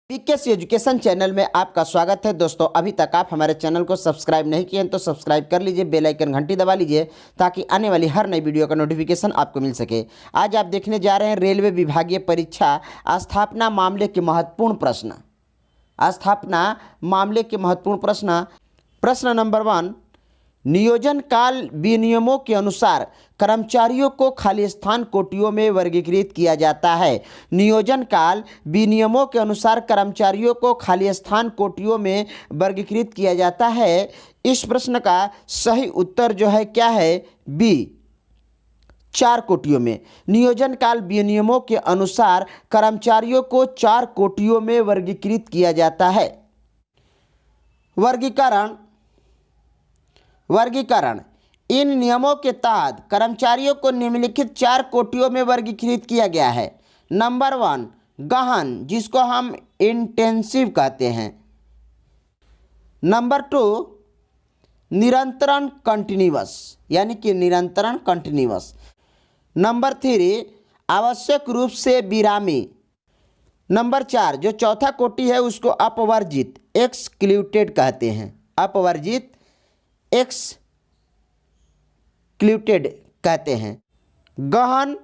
PKS education channel में आपका स्वागत है। दोस्तों, अभी तक आप हमारे चैनल को सब्सक्राइब नहीं किए हैं तो सब्सक्राइब कर लीजिए, बेल आइकन घंटी दबा लीजिए ताकि आने वाली हर नई वीडियो का नोटिफिकेशन आपको मिल सके। आज आप देखने जा रहे हैं रेलवे विभागीय परीक्षा स्थापना मामले के महत्वपूर्ण प्रश्न। स्थापना मामले के महत्वपूर्ण प्रश्न। प्रश्न नंबर 1, नियोजन काल विनियमों के अनुसार कर्मचारियों को खाली स्थान कोटियों में वर्गीकृत किया जाता है। नियोजन काल विनियमों के अनुसार कर्मचारियों को खाली स्थान कोटियों में वर्गीकृत किया जाता है। इस प्रश्न का सही उत्तर जो है क्या है? बी, 4 कोटियों में। नियोजन काल विनियमों के अनुसार कर्मचारियों को 4 कोटियों में वर्गीकृत किया जाता है। वर्गीकरण। इन नियमों के तहत कर्मचारियों को निम्नलिखित 4 कोटियों में वर्गीकृत किया गया है। नंबर 1, गहन, जिसको हम इंटेंसिव कहते हैं। नंबर 2, निरंतरण कंटिन्यूअस, यानी कि निरंतरण कंटिन्यूअस। नंबर 3, आवश्यक रूप से विरामी। नंबर 4, जो चौथा कोटि है उसको अपवर्जित, एक्सक्लूडेड कहते हैं। अपवर्जित, एक्सक्लूडेड कहते हैं। गहन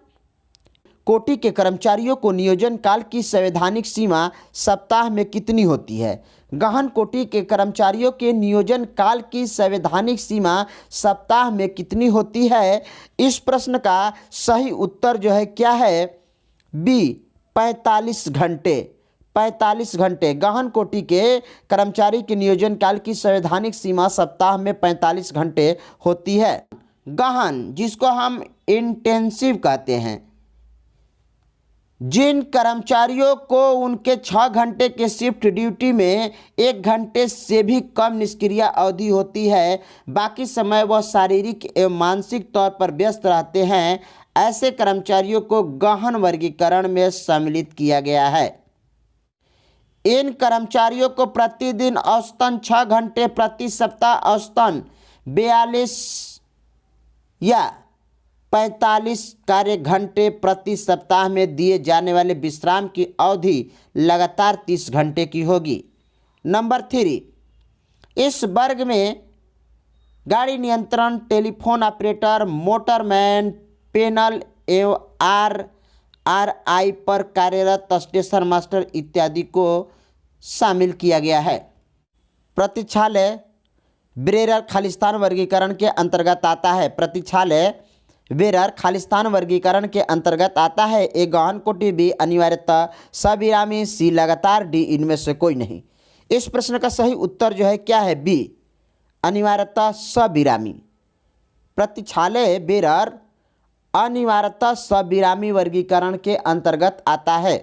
कोटि के कर्मचारियों को नियोजन काल की संवैधानिक सीमा सप्ताह में कितनी होती है? गहन कोटि के कर्मचारियों के नियोजन काल की संवैधानिक सीमा सप्ताह में कितनी होती है? इस प्रश्न का सही उत्तर जो है क्या है? बी, 45 घंटे। 45 घंटे। गहन कोटि के कर्मचारी के नियोजन काल की संवैधानिक सीमा सप्ताह में 45 घंटे होती है। गहन, जिसको हम इंटेंसिव कहते हैं। जिन कर्मचारियों को उनके 6 घंटे के शिफ्ट ड्यूटी में 1 घंटे से भी कम निष्क्रिय अवधि होती है, बाकी समय वह शारीरिक एवं मानसिक तौर पर व्यस्त रहते हैं, ऐसे कर्मचारियों को गहन वर्गीकरण में सम्मिलित किया गया है। इन कर्मचारियों को प्रतिदिन औसतन 6 घंटे, प्रति सप्ताह औसतन 42 या 45 कार्य घंटे प्रति सप्ताह में दिए जाने वाले विश्राम की अवधि लगातार 30 घंटे की होगी। नंबर 3, इस वर्ग में गाड़ी नियंत्रण, टेलीफोन ऑपरेटर, मोटरमैन, पेनल एवं RRI पर कार्यरत स्टेशन मास्टर इत्यादि को शामिल किया गया है। प्रतीक्षालय बेरर खालिस्तान वर्गीकरण के अंतर्गत आता है। प्रतीक्षालय बेरर खालिस्तान वर्गीकरण के अंतर्गत आता है। ए गहन कोटि, बी अनिवार्यतः सविरामी, सी लगातार, डी इनमें से कोई नहीं। इस प्रश्न का सही उत्तर जो है क्या है? बी, अनिवार्यतः सविरामी। प्रतीक्षालय बेरर अनिवार्यतः सविरामी वर्गीकरण के अंतर्गत आता है।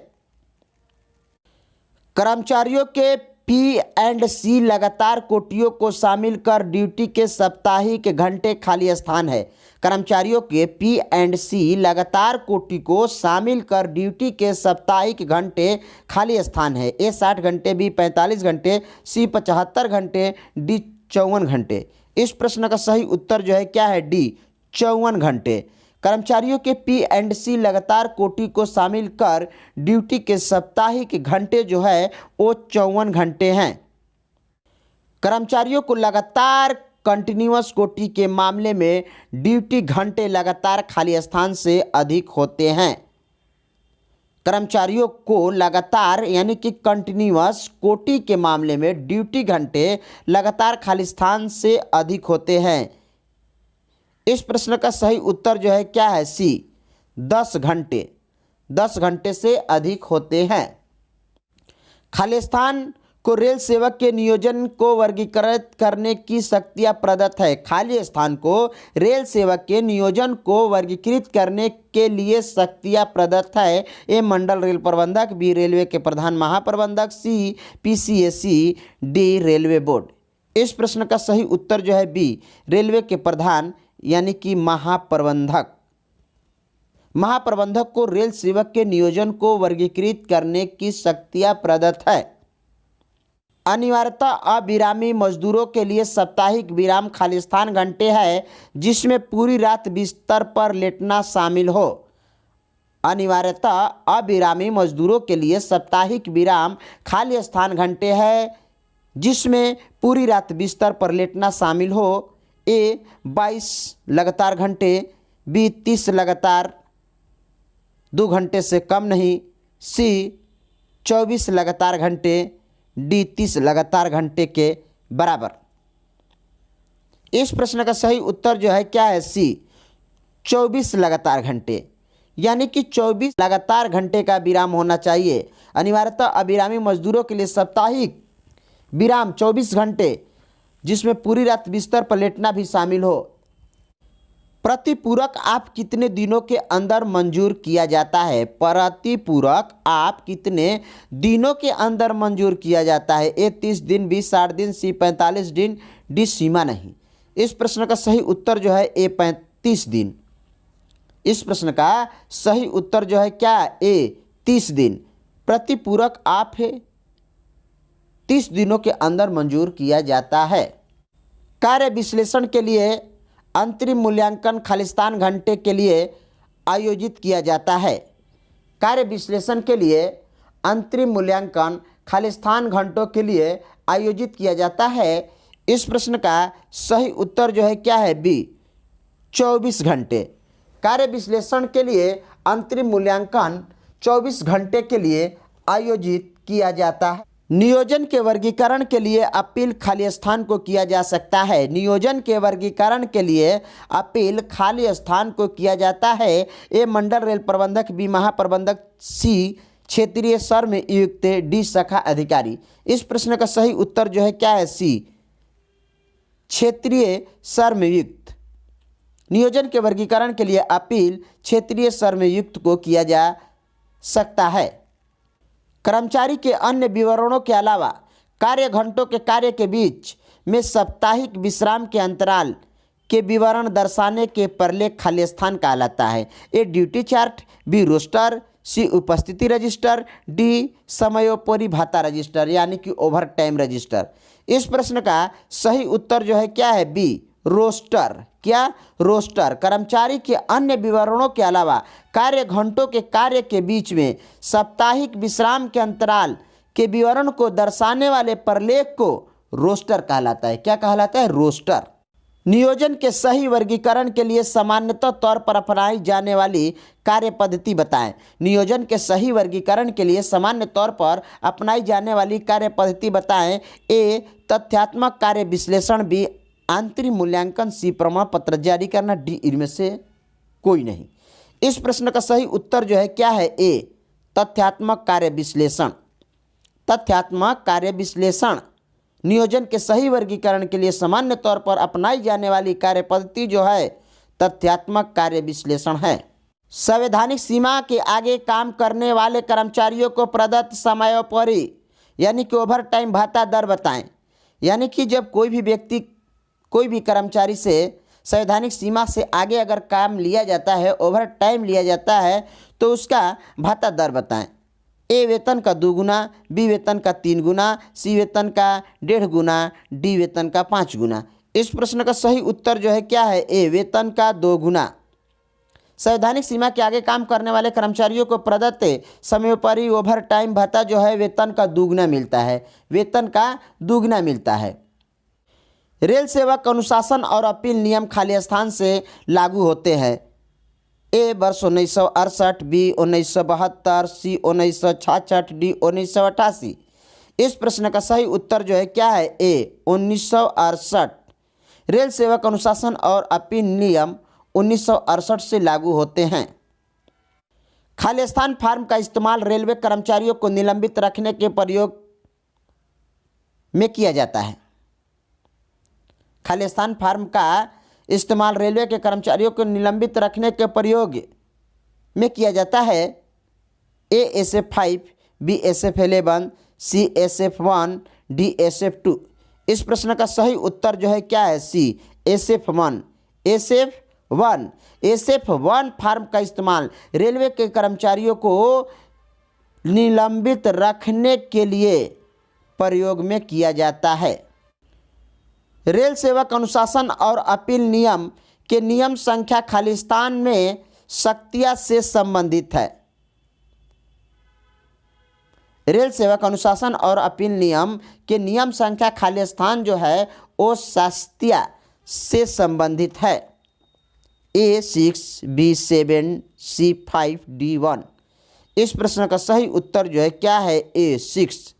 कर्मचारियों के P&C लगातार कोटियों को शामिल कर ड्यूटी के साप्ताहिक घंटे खाली स्थान है। कर्मचारियों के P&C लगातार कोटि को शामिल कर ड्यूटी के साप्ताहिक घंटे खाली स्थान है। ए 60 घंटे, बी 45 घंटे, सी 75 घंटे, डी 54 घंटे। इस प्रश्न का सही उत्तर जो है क्या है? डी, 54 घंटे। कर्मचारियों के P&C लगातार कोटि को शामिल कर ड्यूटी के साप्ताहिक घंटे जो है वो 54 घंटे हैं। कर्मचारियों को लगातार कंटिन्यूअस कोटि के मामले में ड्यूटी घंटे लगातार खाली स्थान से अधिक होते हैं। कर्मचारियों को लगातार यानी कि कंटिन्यूअस कोटि के मामले में ड्यूटी घंटे लगातार खाली स्थान से अधिक होते हैं। इस प्रश्न का सही उत्तर जो है क्या है? सी, 10 घंटे। 10 घंटे से अधिक होते हैं। खाली स्थान को रेल सेवक के नियोजन को वर्गीकृत करने की शक्तियाँ प्रदत्त है। खाली स्थान को रेल सेवक के नियोजन को वर्गीकृत करने के लिए शक्तियाँ प्रदत्त है। ए मंडल रेल प्रबंधक, बी रेलवे के प्रधान महाप्रबंधक, सी PCSE, डी रेलवे बोर्ड। इस प्रश्न का सही उत्तर जो है बी, रेलवे के प्रधान यानी कि महाप्रबंधक। महाप्रबंधक को रेल सेवक के नियोजन को वर्गीकृत करने की शक्तियाँ प्रदत्त है। अनिवार्यतः अविरामी मजदूरों के लिए साप्ताहिक विराम खालिस्तान घंटे है, जिसमें पूरी रात बिस्तर पर लेटना शामिल हो। अनिवार्यतः अविरामी मजदूरों के लिए साप्ताहिक विराम खाली स्थान घंटे है, जिसमें पूरी रात बिस्तर पर लेटना शामिल हो। ए 22 लगातार घंटे, बी 30 लगातार 2 घंटे से कम नहीं, सी 24 लगातार घंटे, डी 30 लगातार घंटे के बराबर। इस प्रश्न का सही उत्तर जो है क्या है, सी 24 लगातार घंटे, यानी कि 24 लगातार घंटे का विराम होना चाहिए। अनिवार्यतः अविरामी मजदूरों के लिए साप्ताहिक विराम 24 घंटे, जिसमें पूरी रात बिस्तर पर लेटना भी शामिल हो। प्रतिपूरक आप कितने दिनों के अंदर मंजूर किया जाता है? प्रतिपूरक आप कितने दिनों के अंदर मंजूर किया जाता है? ए 30 दिन, बी 60 दिन, सी 45 दिन, डी सीमा नहीं। इस प्रश्न का सही उत्तर जो है ए 35 दिन। इस प्रश्न का सही उत्तर जो है क्या, ए 30 दिन। प्रतिपूरक आप है 30 दिनों के अंदर मंजूर किया जाता है। कार्य विश्लेषण के लिए अंतरिम मूल्यांकन खालिस्तान घंटे के लिए आयोजित किया जाता है। कार्य विश्लेषण के लिए अंतरिम मूल्यांकन खालिस्तान घंटों के लिए आयोजित किया जाता है। इस प्रश्न का सही उत्तर जो है क्या है, बी 24 घंटे। कार्य विश्लेषण के लिए अंतरिम मूल्यांकन 24 घंटे के लिए आयोजित किया जाता है। नियोजन के वर्गीकरण के लिए अपील खाली स्थान को किया जा सकता है। नियोजन के वर्गीकरण के लिए अपील खाली स्थान को किया जाता है। ए मंडल रेल प्रबंधक, बी महाप्रबंधक, सी क्षेत्रीय श्रम आयुक्त, डी शाखा अधिकारी। इस प्रश्न का सही उत्तर जो है क्या है, सी क्षेत्रीय श्रम आयुक्त। नियोजन के वर्गीकरण के लिए अपील क्षेत्रीय श्रम आयुक्त को किया जा सकता है। कर्मचारी के अन्य विवरणों के अलावा कार्य घंटों के कार्य के बीच में साप्ताहिक विश्राम के अंतराल के विवरण दर्शाने के प्रलेख खाली स्थान कहलाता है। A duty chart, B roster, C उपस्थिति रजिस्टर, डी समयोपरि भत्ता रजिस्टर, यानी कि ओवर टाइम रजिस्टर। इस प्रश्न का सही उत्तर जो है क्या है, बी रोस्टर। क्या, रोस्टर। कर्मचारी के अन्य विवरणों के अलावा कार्य घंटों के कार्य के बीच में साप्ताहिक विश्राम के अंतराल के विवरण को दर्शाने वाले प्रलेख को रोस्टर कहलाता है। क्या कहलाता है, रोस्टर। नियोजन के सही वर्गीकरण के लिए सामान्यतः तौर पर अपनाई जाने वाली कार्य पद्धति बताएं। नियोजन के सही वर्गीकरण के लिए सामान्य तौर पर अपनाई जाने वाली कार्य पद्धति बताएं। ए तथ्यात्मक कार्य विश्लेषण, बी आंतरिक मूल्यांकन, सी प्रमाण पत्र जारी करना, डी इनमें से कोई नहीं। इस प्रश्न का सही उत्तर जो है क्या है, ए तथ्यात्मक कार्य विश्लेषण। तथ्यात्मक कार्य विश्लेषण नियोजन के सही वर्गीकरण के लिए सामान्य तौर पर अपनाई जाने वाली कार्य पद्धति जो है तथ्यात्मक कार्य विश्लेषण है। संवैधानिक सीमा के आगे काम करने वाले कर्मचारियों को प्रदत्त समयोपरि यानी कि ओवर टाइम भत्ता दर बताएं। यानी कि जब कोई भी व्यक्ति, कोई भी कर्मचारी से संवैधानिक सीमा से आगे अगर काम लिया जाता है, ओवर टाइम लिया जाता है, तो उसका भत्ता दर बताएं। ए वेतन का 2 गुना, बी वेतन का 3 गुना, सी वेतन का 1.5 गुना, डी वेतन का 5 गुना। इस प्रश्न का सही उत्तर जो है क्या है, ए वेतन का 2 गुना। संवैधानिक सीमा के आगे काम करने वाले कर्मचारियों को प्रदत्त समयोपरि ओवर टाइम भत्ता जो है वेतन का 2 गुना मिलता है। वेतन का 2 गुना मिलता है। रेल सेवक अनुशासन और अपील नियम खाली स्थान से लागू होते हैं। ए वर्ष 1968, बी 1972, सी 1966, डी 1988। इस प्रश्न का सही उत्तर जो है क्या है, ए 1968। रेल सेवक अनुशासन और अपील नियम 1968 से लागू होते हैं। खाली स्थान फॉर्म का इस्तेमाल रेलवे कर्मचारियों को निलंबित रखने के प्रयोग में किया जाता है। खाली स्थान फॉर्म का इस्तेमाल रेलवे के कर्मचारियों को निलंबित रखने के प्रयोग में किया जाता है। ए SF5, बी SF11, सी SF1, डी SF2। इस प्रश्न का सही उत्तर जो है क्या है, सी SF1। SF1 SF1 फॉर्म का इस्तेमाल रेलवे के कर्मचारियों को निलंबित रखने के लिए प्रयोग में किया जाता है। रेल सेवक अनुशासन और अपील नियम के नियम संख्या खालिस्तान में शक्तियाँ से संबंधित है। रेल सेवक अनुशासन और अपील नियम के नियम संख्या खाली स्थान जो है वो शास्त्रीय से संबंधित है। A6, B7, C5, D1। इस प्रश्न का सही उत्तर जो है क्या है? A6।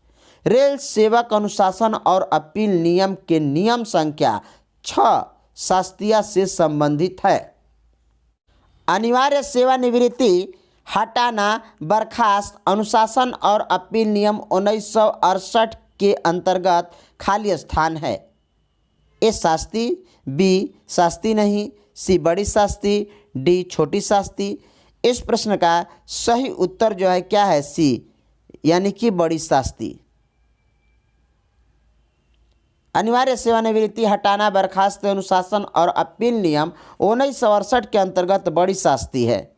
रेल सेवक अनुशासन और अपील नियम के नियम संख्या 6 शास्त्रीय से संबंधित है। अनिवार्य सेवानिवृत्ति, हटाना, बर्खास्त, अनुशासन और अपील नियम 1968 के अंतर्गत खाली स्थान है। ए शास्ति, बी शास्ति नहीं, सी बड़ी शास्ति, डी छोटी शास्ति। इस प्रश्न का सही उत्तर जो है क्या है? सी यानी कि बड़ी शास्ति। अनिवार्य सेवानिवृत्ति, हटाना, बर्खास्त, अनुशासन और अपील नियम 1968 के अंतर्गत बड़ी शास्ति है।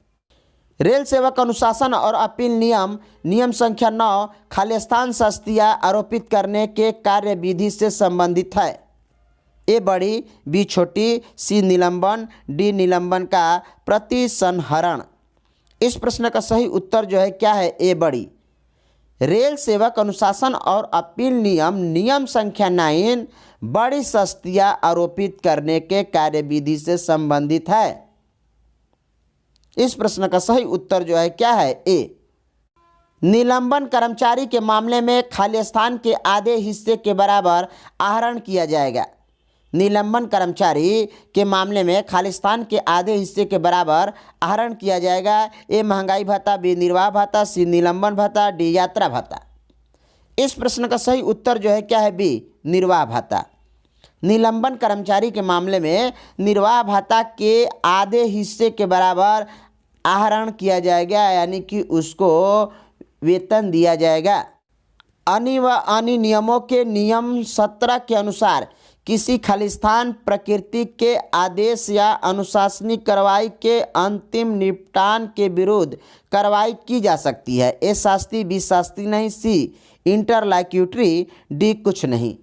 रेल सेवक अनुशासन और अपील नियम नियम संख्या 9 खाली स्थान शास्त्रीय आरोपित करने के कार्य विधि से संबंधित है। ए बड़ी, बी छोटी, सी निलंबन, डी निलंबन का प्रतिसंहरण। इस प्रश्न का सही उत्तर जो है क्या है? ए बड़ी। रेल सेवक अनुशासन और अपील नियम नियम संख्या 9 बड़ी शास्त्रीय आरोपित करने के कार्यविधि से संबंधित है। इस प्रश्न का सही उत्तर जो है क्या है? ए। निलंबन कर्मचारी के मामले में खाली स्थान के आधे हिस्से के बराबर आहरण किया जाएगा। निलंबन कर्मचारी के मामले में खाली स्थान के आधे हिस्से के बराबर आहरण किया जाएगा। ए महंगाई भत्ता, बी निर्वाह भत्ता, सी निलंबन भत्ता, डी यात्रा भत्ता। इस प्रश्न का सही उत्तर जो है क्या है? बी निर्वाह भत्ता। निलंबन कर्मचारी के मामले में निर्वाह भत्ता के आधे हिस्से के बराबर आहरण किया जाएगा, यानी कि उसको वेतन दिया जाएगा। अन्य नियमों के नियम 17 के अनुसार किसी खालिस्तान प्रकृति के आदेश या अनुशासनिक कार्रवाई के अंतिम निपटान के विरुद्ध कार्रवाई की जा सकती है। ए शास्ति, बी शास्ति नहीं, सी इंटरलाक्यूटरी, डी कुछ नहीं।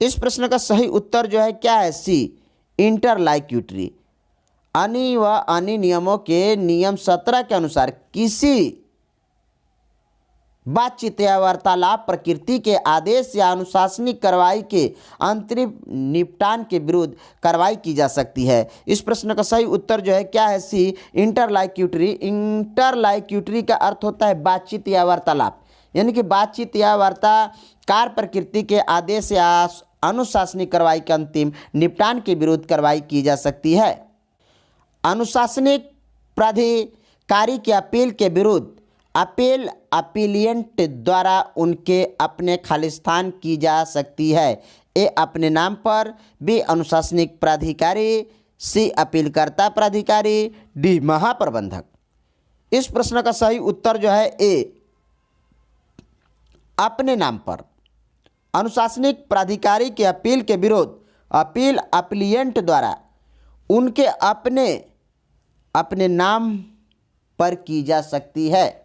इस प्रश्न का सही उत्तर जो है क्या है? सी इंटरलाक्यूटरी। अन्य नियमों के नियम 17 के अनुसार किसी बातचीत या वार्तालाप प्रकृति के आदेश या अनुशासनिक कार्रवाई के अंतरिम निपटान के विरुद्ध कार्रवाई की जा सकती है। इस प्रश्न का सही उत्तर जो है क्या है? सी इंटरलाक्यूटरी। इंटरलाक्यूटरी का अर्थ होता है बातचीत या वार्तालाप, यानी कि बातचीत या वार्ताकार प्रकृति के आदेश या अनुशासनिक कार्रवाई के अंतिम निपटान के विरुद्ध कार्रवाई की जा सकती है। अनुशासनिक प्राधिकारी की अपील के विरुद्ध अपील अपीलिएंट द्वारा उनके अपने खालिस्तान की जा सकती है। ए अपने नाम पर, बी अनुशासनिक प्राधिकारी, सी अपीलकर्ता प्राधिकारी, डी महाप्रबंधक। इस प्रश्न का सही उत्तर जो है ए अपने नाम पर। अनुशासनिक प्राधिकारी के अपील के विरुद्ध अपील अपीलिएंट द्वारा उनके अपने नाम पर की जा सकती है।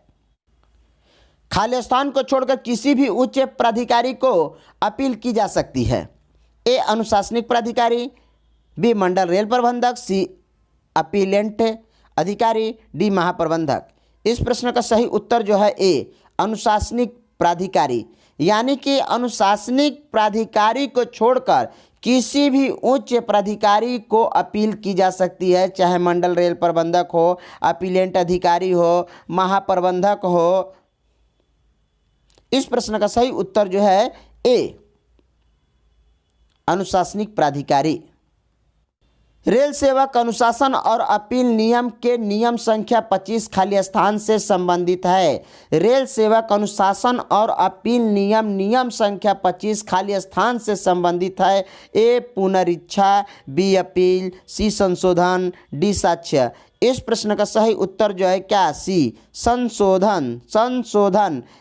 खाली स्थान को छोड़कर किसी भी उच्च प्राधिकारी को अपील की जा सकती है। ए अनुशासनिक प्राधिकारी, बी मंडल रेल प्रबंधक, सी अपीलेंट अधिकारी, डी महाप्रबंधक। इस प्रश्न का सही उत्तर जो है ए अनुशासनिक प्राधिकारी, यानी कि अनुशासनिक प्राधिकारी को छोड़कर किसी भी उच्च प्राधिकारी को अपील की जा सकती है, चाहे मंडल रेल प्रबंधक हो, अपीलेंट अधिकारी हो, महाप्रबंधक हो। इस प्रश्न का सही उत्तर जो है ए अनुशासनिक प्राधिकारी। रेल सेवक अनुशासन और अपील नियम के नियम संख्या 25 खाली स्थान से संबंधित है। रेल सेवक अनुशासन और अपील नियम नियम संख्या 25 खाली स्थान से संबंधित है। ए पुनरीक्षा, बी अपील, सी संशोधन, डी साक्ष्य। इस प्रश्न का सही उत्तर जो है क्या? सी संशोधन।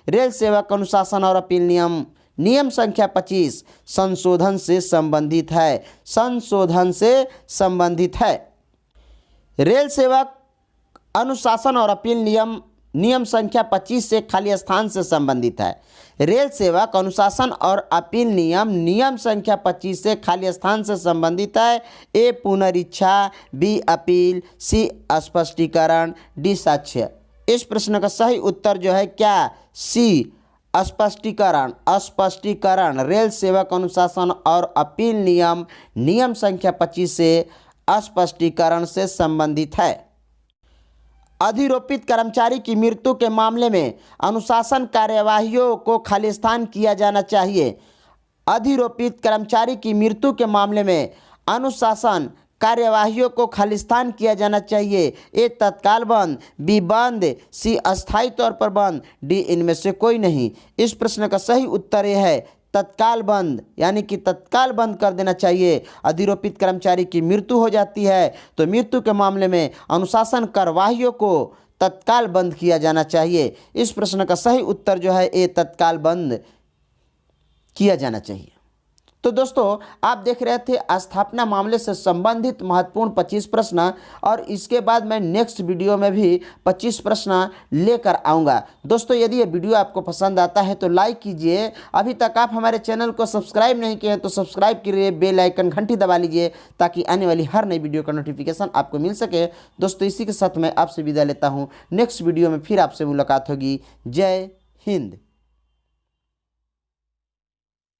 रेल सेवक अनुशासन और अपील नियम नियम संख्या 25 संशोधन से संबंधित है। संशोधन से संबंधित है। रेल सेवक अनुशासन और अपील नियम नियम संख्या 25 से खाली स्थान से संबंधित है। रेल सेवक अनुशासन और अपील नियम नियम संख्या 25 से खाली स्थान से संबंधित है। ए पुनरीक्षा, बी अपील, सी स्पष्टीकरण, डी साक्ष्य। इस प्रश्न का सही उत्तर जो है क्या, सी स्पष्टीकरण। स्पष्टीकरण रेल सेवक अनुशासन और अपील नियम नियम संख्या 25 से स्पष्टीकरण से संबंधित है। अधिरोपित कर्मचारी की मृत्यु के मामले में अनुशासन कार्यवाहियों को खालिस्तान किया जाना चाहिए। अधिरोपित कर्मचारी की मृत्यु के मामले में अनुशासन कार्यवाहियों को खालिस्तान किया जाना चाहिए। ए तत्काल बंद, बी बंद, सी अस्थायी तौर पर बंद, डी इनमें से कोई नहीं। इस प्रश्न का सही उत्तर यह है तत्काल बंद, यानी कि तत्काल बंद कर देना चाहिए। अधिरोपित कर्मचारी की मृत्यु हो जाती है तो मृत्यु के मामले में अनुशासन कार्यवाहियों को तत्काल बंद किया जाना चाहिए। इस प्रश्न का सही उत्तर जो है ए तत्काल बंद किया जाना चाहिए। तो दोस्तों आप देख रहे थे स्थापना मामले से संबंधित महत्वपूर्ण 25 प्रश्न, और इसके बाद मैं नेक्स्ट वीडियो में भी 25 प्रश्न लेकर आऊँगा। दोस्तों यदि ये वीडियो आपको पसंद आता है तो लाइक कीजिए। अभी तक आप हमारे चैनल को सब्सक्राइब नहीं किए हैं तो सब्सक्राइब करिए, बेल आइकन घंटी दबा लीजिए ताकि आने वाली हर नई वीडियो का नोटिफिकेशन आपको मिल सके। दोस्तों इसी के साथ मैं आपसे विदा लेता हूँ। नेक्स्ट वीडियो में फिर आपसे मुलाकात होगी। जय हिंद।